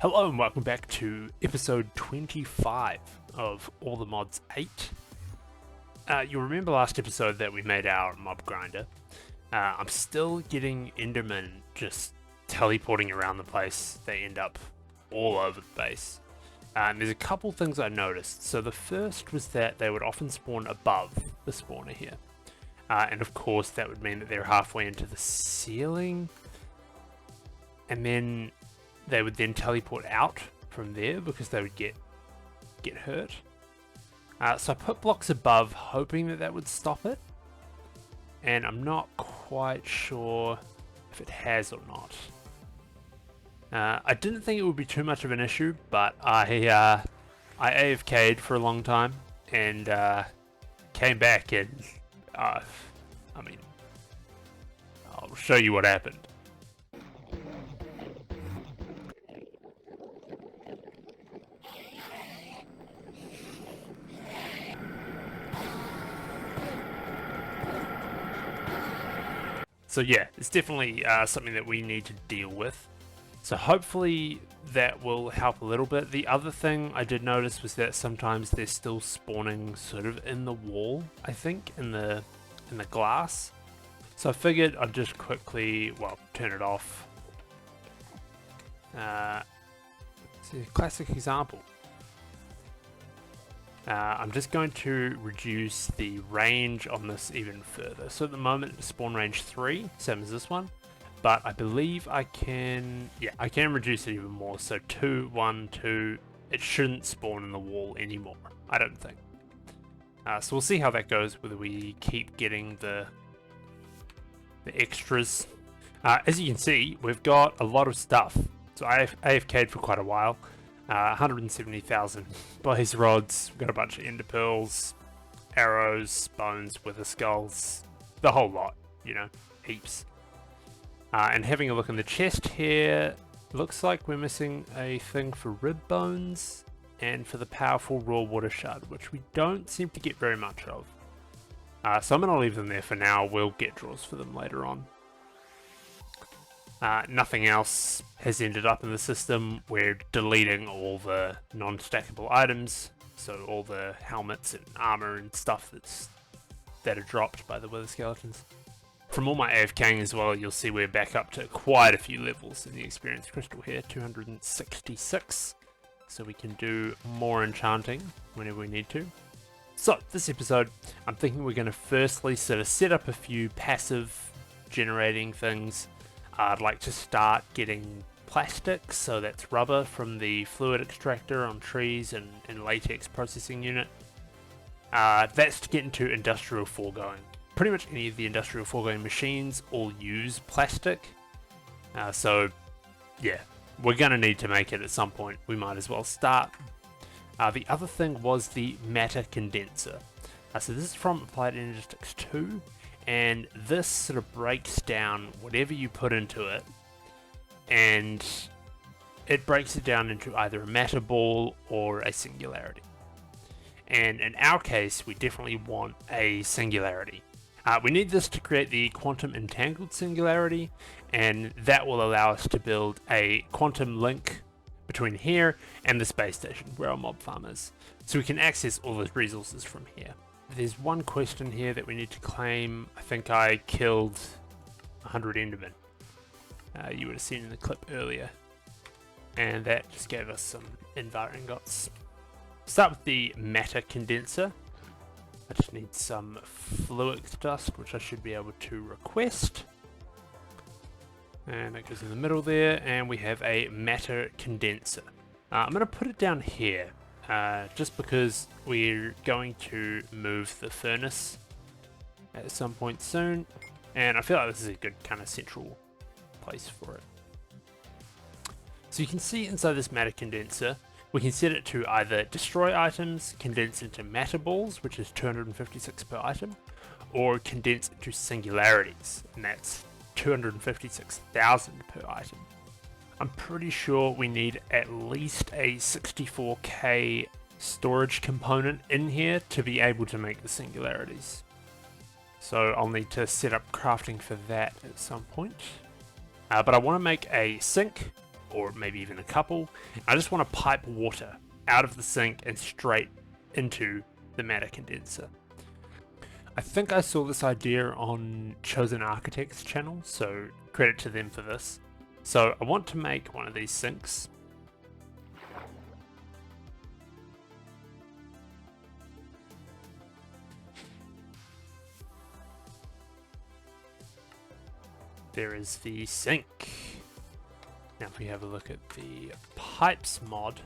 Hello and welcome back to episode 25 of All the Mods 8. You'll remember last episode that we made our mob grinder. I'm still getting Endermen just teleporting around the place. They end up all over the base. There's a couple things I noticed. So the first was that they would often spawn above the spawner here. And of course that would mean that they're halfway into the ceiling. And then they would then teleport out from there because they would get hurt. So I put blocks above hoping that that would stop it. And I'm not quite sure if it has or not. I didn't think it would be too much of an issue, but I AFK'd for a long time and came back and I mean, I'll show you what happened. So yeah, it's definitely something that we need to deal with. So hopefully that will help a little bit. The other thing I did notice was that sometimes they're still spawning sort of in the wall, I think, in the glass. So I figured I'd just quickly, turn it off. It's a classic example. I'm just going to reduce the range on this even further. So at the moment it's spawn range 3, same as this one, but I believe I can reduce it even more. So 2, 1, 2, it shouldn't spawn in the wall anymore, I don't think. So we'll see how that goes, whether we keep getting the extras. As you can see, we've got a lot of stuff. So I AFK'd for quite a while. 170,000 blaze rods, we've got a bunch of ender pearls, arrows, bones, wither skulls, the whole lot, you know, heaps. And having a look in the chest here, looks like we're missing a thing for rib bones and for the powerful raw water shard, which we don't seem to get very much of. So I'm going to leave them there for now. We'll get draws for them later on. Nothing else has ended up in the system. We're deleting all the non-stackable items, so all the helmets and armor and stuff that are dropped by the wither skeletons. From all my AFKing as well, you'll see we're back up to quite a few levels in the experience crystal here, 266, so we can do more enchanting whenever we need to. So this episode, I'm thinking we're going to firstly sort of set up a few passive generating things. I'd like to start getting plastic, so that's rubber from the fluid extractor on trees and latex processing unit. That's to get into Industrial Foregoing. Pretty much any of the Industrial Foregoing machines all use plastic. So yeah, we're going to need to make it at some point. We might as well start. The other thing was the matter condenser. So this is from Applied Energistics 2. And this sort of breaks down whatever you put into it, and it breaks it down into either a matter ball or a singularity. And in our case, we definitely want a singularity. We need this to create the quantum entangled singularity, and that will allow us to build a quantum link between here and the space station where our mob farm is, so we can access all those resources from here. There's one question here that we need to claim. I think I killed 100 Endermen. You would have seen in the clip earlier. And that just gave us some Invar ingots. Start with the matter condenser. I just need some fluid dust, which I should be able to request. And that goes in the middle there. And we have a matter condenser. I'm going to put it down here. Just because we're going to move the furnace at some point soon, and I feel like this is a good kind of central place for it. So you can see inside this matter condenser, we can set it to either destroy items, condense into matter balls, which is 256 per item, or condense into singularities, and that's 256,000 per item. I'm pretty sure we need at least a 64k storage component in here to be able to make the singularities. So I'll need to set up crafting for that at some point. But I want to make a sink or maybe even a couple. I just want to pipe water out of the sink and straight into the matter condenser. I think I saw this idea on Chosen Architect's channel, so credit to them for this. So I want to make one of these sinks. There is the sink. Now if we have a look at the pipes mod,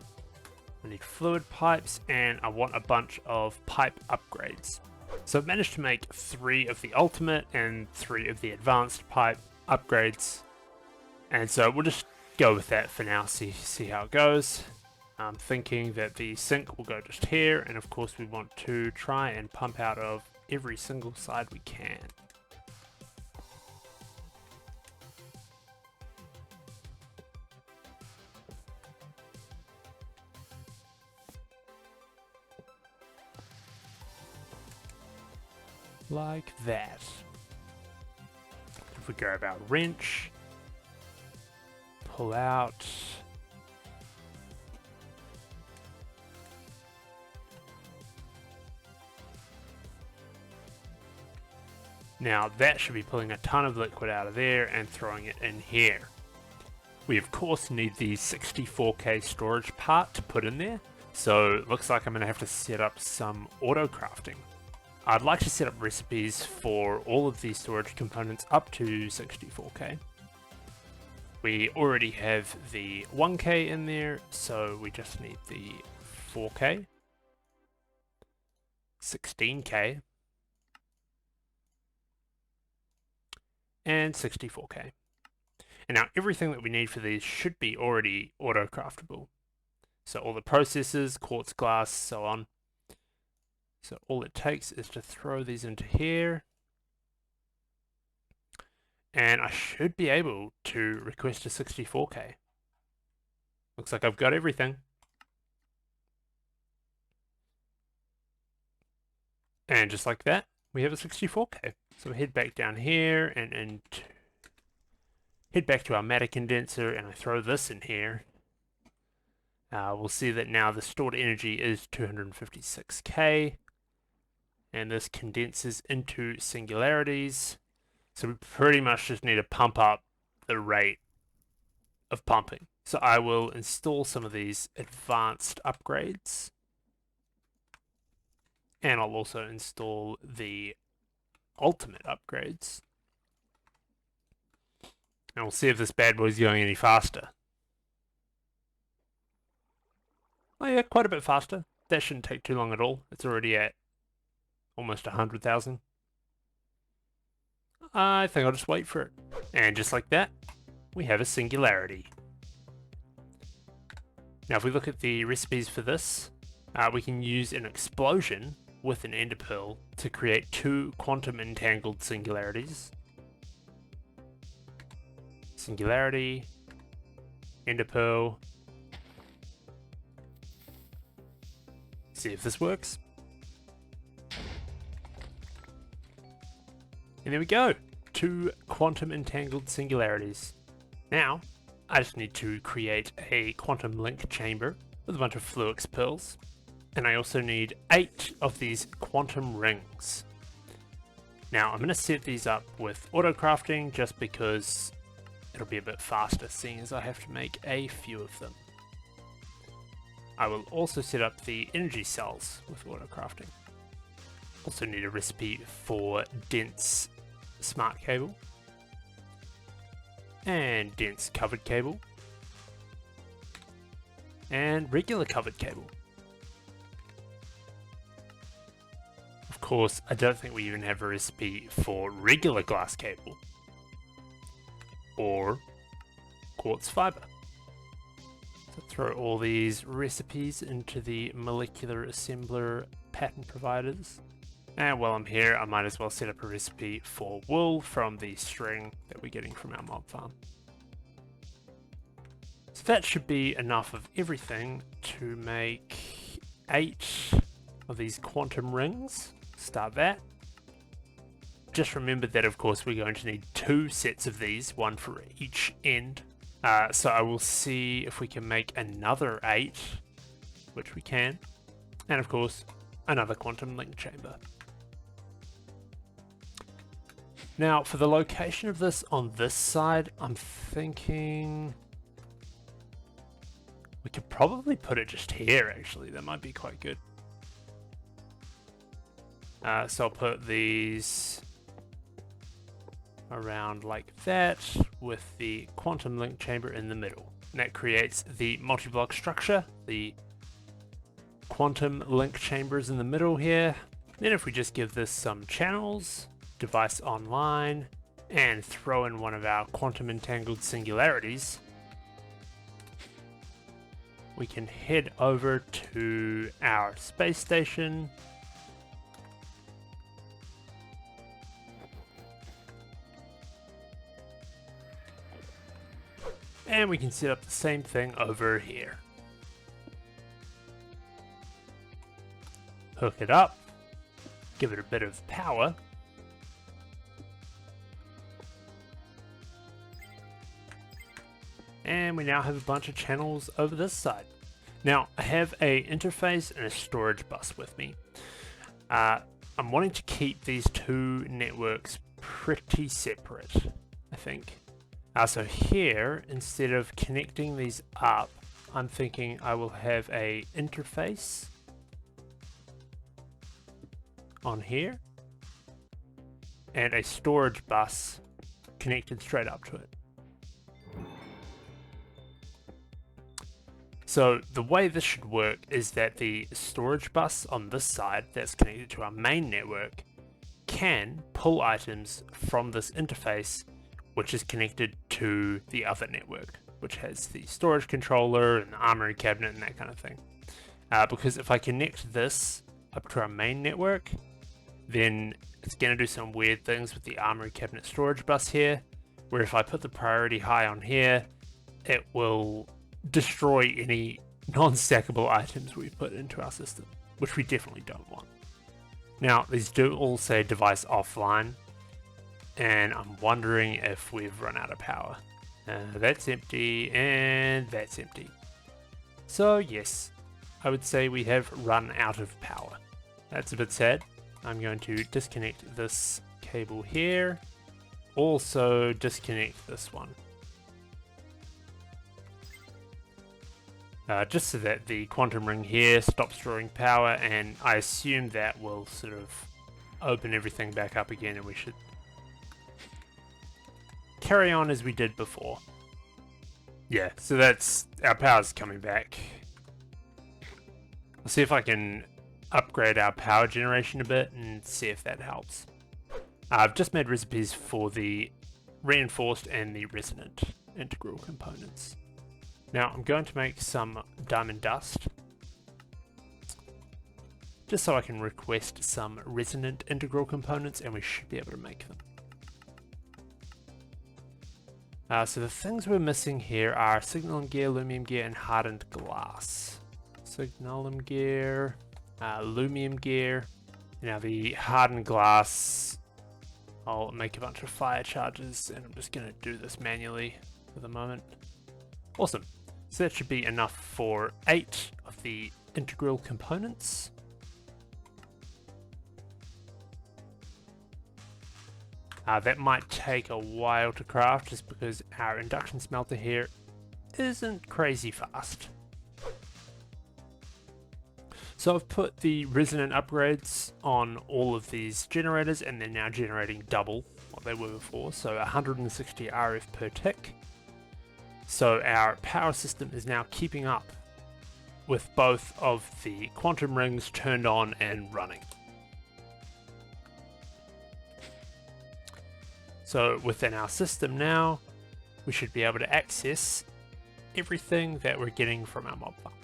I need fluid pipes and I want a bunch of pipe upgrades. So I've managed to make 3 of the ultimate and 3 of the advanced pipe upgrades. And so we'll just go with that for now, see how it goes. I'm thinking that the sink will go just here, and of course we want to try and pump out of every single side we can. Like that. If we grab our wrench, pull out. Now that should be pulling a ton of liquid out of there and throwing it in here. We of course need the 64K storage part to put in there, so it looks like I'm going to have to set up some auto crafting. I'd like to set up recipes for all of these storage components up to 64K. We already have the 1K in there, so we just need the 4K, 16K, and 64K. And now everything that we need for these should be already auto-craftable. So all the processes, quartz glass, so on. So all it takes is to throw these into here. And I should be able to request a 64K. Looks like I've got everything. And just like that, we have a 64K. So we head back down here and head back to our matter condenser, and I throw this in here. We'll see that now the stored energy is 256K. And this condenses into singularities. So we pretty much just need to pump up the rate of pumping. So I will install some of these advanced upgrades. And I'll also install the ultimate upgrades. And we'll see if this bad boy's going any faster. Oh yeah, quite a bit faster. That shouldn't take too long at all. It's already at almost 100,000. I think I'll just wait for it. And just like that, we have a singularity. Now if we look at the recipes for this, we can use an explosion with an ender pearl to create 2 quantum entangled singularities. Singularity, ender pearl. See if this works. And there we go, 2 quantum entangled singularities. Now, I just need to create a quantum link chamber with a bunch of Fluix pearls. And I also need 8 of these quantum rings. Now, I'm going to set these up with auto crafting just because it'll be a bit faster, seeing as I have to make a few of them. I will also set up the energy cells with auto crafting. Also need a recipe for dense smart cable and dense covered cable and regular covered cable. Of course, I don't think we even have a recipe for regular glass cable or quartz fiber. So throw all these recipes into the molecular assembler pattern providers. And while I'm here, I might as well set up a recipe for wool from the string that we're getting from our mob farm. So that should be enough of everything to make 8 of these quantum rings. Start that. Just remember that of course we're going to need 2 sets of these, one for each end So I will see if we can make another 8, which we can, and of course another quantum link chamber. Now for the location of this on this side, I'm thinking we could probably put it just here actually, that might be quite good. So I'll put these around like that with the quantum link chamber in the middle. And that creates the multi-block structure. The quantum link chambers in the middle here. Then if we just give this some channels, device online, and throw in one of our quantum entangled singularities, we can head over to our space station. And we can set up the same thing over here. Hook it up, give it a bit of power. And we now have a bunch of channels over this side. Now, I have a interface and a storage bus with me. I'm wanting to keep these two networks pretty separate, I think. So here, instead of connecting these up, I'm thinking I will have a interface on here and a storage bus connected straight up to it. So the way this should work is that the storage bus on this side that's connected to our main network can pull items from this interface, which is connected to the other network, which has the storage controller and the armory cabinet and that kind of thing. Because if I connect this up to our main network, then it's going to do some weird things with the armory cabinet storage bus here, where if I put the priority high on here, it will destroy any non-stackable items we put into our system, which we definitely don't want. Now, these do all say device offline, and I'm wondering if we've run out of power. That's empty, and that's empty. So yes, I would say we have run out of power. That's a bit sad. I'm going to disconnect this cable here. Also disconnect this one. Just so that the quantum ring here stops drawing power, and I assume that will sort of open everything back up again, and we should carry on as we did before. Yeah, so that's our power's coming back. I'll see if I can upgrade our power generation a bit and see if that helps. I've just made recipes for the reinforced and the resonant integral components. Now I'm going to make some diamond dust, just so I can request some resonant integral components, and we should be able to make them. So the things we're missing here are signalum gear, lumium gear, and hardened glass. Signalum gear, lumium gear. Now the hardened glass, I'll make a bunch of fire charges, and I'm just going to do this manually for the moment. Awesome. So that should be enough for 8 of the integral components. That might take a while to craft just because our induction smelter here isn't crazy fast. So I've put the resonant upgrades on all of these generators, and they're now generating double what they were before, so 160 RF per tick. So our power system is now keeping up with both of the quantum rings turned on and running. So within our system now, we should be able to access everything that we're getting from our mob farm,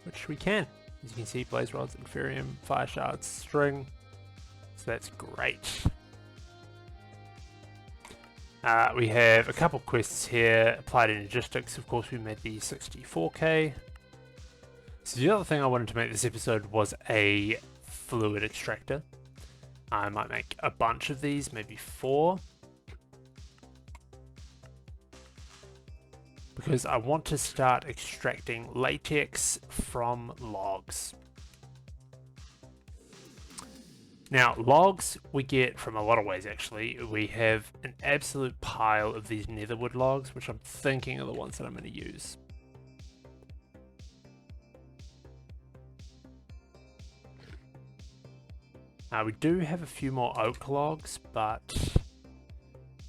which we can. As you can see, blaze rods, inferium, fire shards, string. So that's great. We have a couple quests here. Applied logistics, of course, we made the 64k. So the other thing I wanted to make this episode was a fluid extractor. I might make a bunch of these, maybe 4. because I want to start extracting latex from logs. Now, logs we get from a lot of ways actually. We have an absolute pile of these netherwood logs, which I'm thinking are the ones that I'm going to use. We do have a few more oak logs, but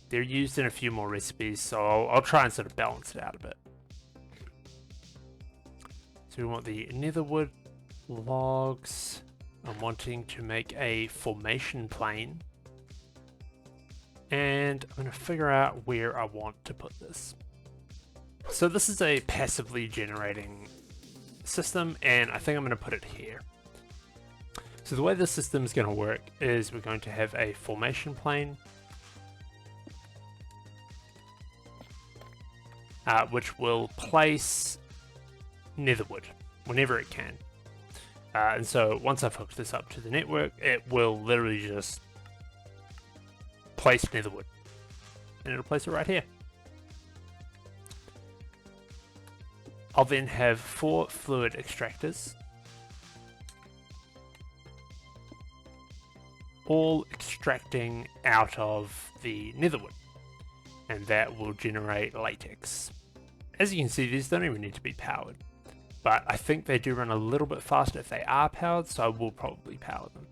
they're used in a few more recipes, so I'll try and sort of balance it out a bit. So we want the netherwood logs. I'm wanting to make a formation plane, and I'm going to figure out where I want to put this. So this is a passively generating system, and I think I'm going to put it here. So the way this system is going to work is we're going to have a formation plane, which will place netherwood whenever it can. And so once I've hooked this up to the network, it will literally just place netherwood, and it'll place it right here. I'll then have 4 fluid extractors, all extracting out of the netherwood, and that will generate latex. As you can see, these don't even need to be powered, but I think they do run a little bit faster if they are powered, so I will probably power them.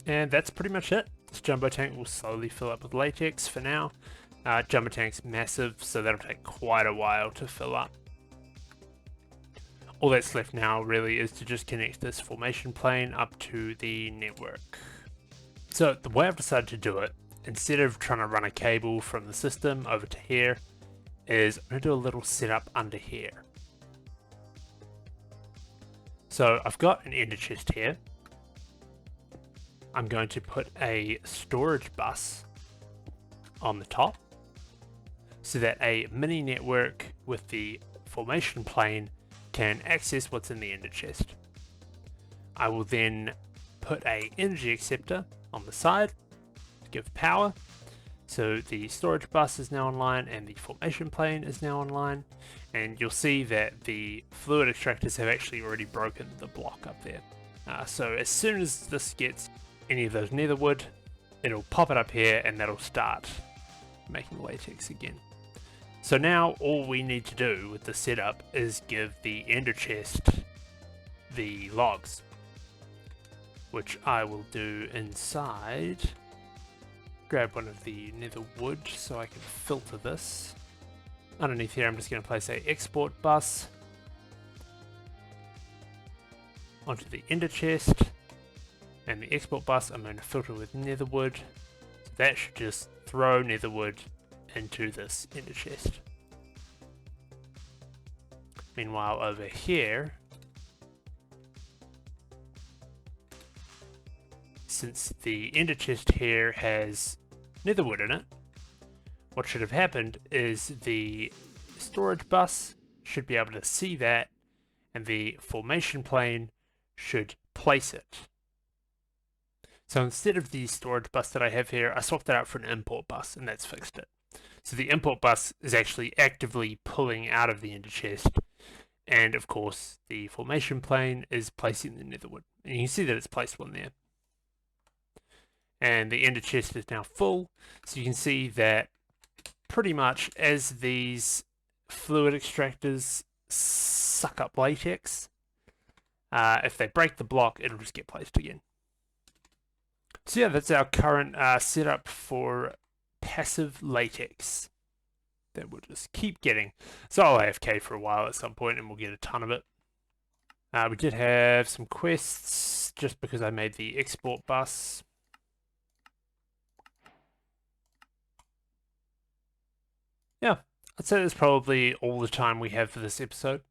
And that's pretty much it. This jumbo tank will slowly fill up with latex for now. Jumbo tank's massive, so that'll take quite a while to fill up. All that's left now really is to just connect this formation plane up to the network. So the way I've decided to do it, instead of trying to run a cable from the system over to here, is I'm going to do a little setup under here. So I've got an ender chest here. I'm going to put a storage bus on the top so that a mini network with the formation plane can access what's in the ender chest. I will then put a energy acceptor on the side to give power. So the storage bus is now online and the formation plane is now online, and you'll see that the fluid extractors have actually already broken the block up there. So as soon as this gets any of those netherwood, it'll pop it up here and that'll start making latex again. So now all we need to do with the setup is give the ender chest the logs, which I will do inside. Grab one of the nether wood so I can filter this. Underneath here I'm just going to place a export bus onto the ender chest, and the export bus I'm going to filter with netherwood. So that should just throw netherwood into this ender chest. Meanwhile over here, since the ender chest here has netherwood in it, what should have happened is the storage bus should be able to see that, and the formation plane should place it. So instead of the storage bus that I have here, I swapped that out for an import bus, and that's fixed it. So the import bus is actually actively pulling out of the ender chest, and of course the formation plane is placing the netherwood. And you can see that it's placed one there. And the ender chest is now full, so you can see that pretty much as these fluid extractors suck up latex, if they break the block, it'll just get placed again. So yeah, that's our current setup for passive latex that we'll just keep getting. So I'll AFK for a while at some point and we'll get a ton of it. We did have some quests just because I made the export bus. Yeah, I'd say that's probably all the time we have for this episode.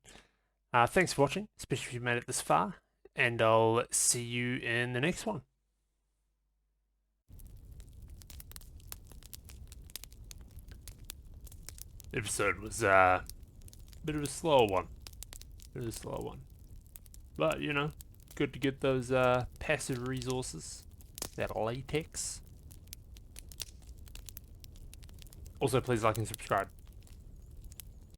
Thanks for watching, especially if you made it this far, and I'll see you in the next one. The episode was a bit of a slow one. But, you know, good to get those passive resources. that latex. Also, please like and subscribe.